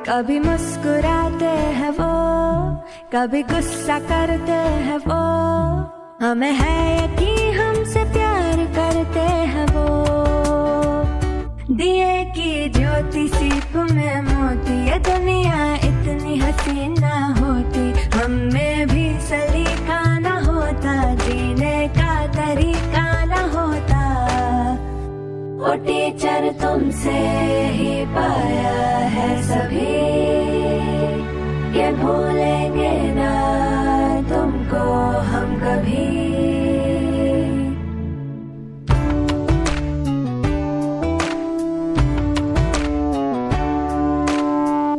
कभी मुस्कुराते हैं वो, कभी गुस्सा करते हैं वो, हमें है यकीन हमसे प्यार करते हैं वो। दिए की ज्योति सीप में मोती, ये दुनिया इतनी हसीन ना होती, हम में भी सलीका न होता, जीने का तरीका न होता। ओ टीचर तुमसे ही पाया है सभी, ये भूलेंगे ना तुमको हम कभी।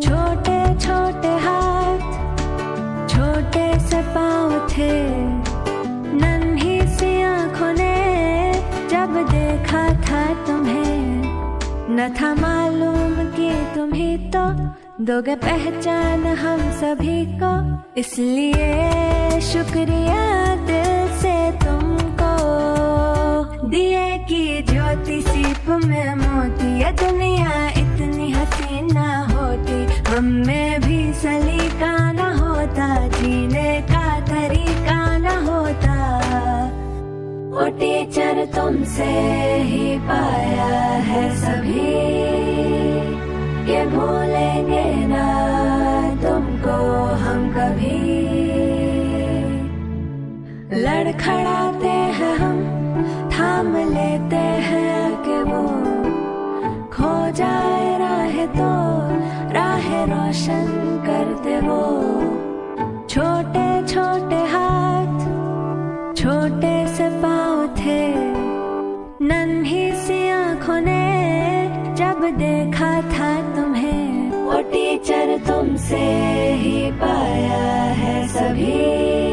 छोटे छोटे हाथ, छोटे से पाँव थे, नन्ही सी आँखों ने जब देखा था तुम्हें, न था मालूम कि तुम ही तो दोगे पहचान हम सभी को, इसलिए शुक्रिया दिल से तुमको। दिए की ज्योति सीप में मोती, ये दुनिया इतनी हसीन ना होती, हम में भी सलीका न होता, जीने का तरीका न होता। ओ टीचर तुमसे ही पाया है सभी, ये भूलेंगे ना तुमको हम कभी। लड़खड़ाते हैं हम, थाम लेते हैं कि वो खो जाए राह तो राह रोशन करते वो। छोटे छोटे हाथ, छोटे से पाँव थे, नन्ही सी आँखों ने जब देखा था तुम्हें, वो टीचर तुमसे ही पाया है सभी।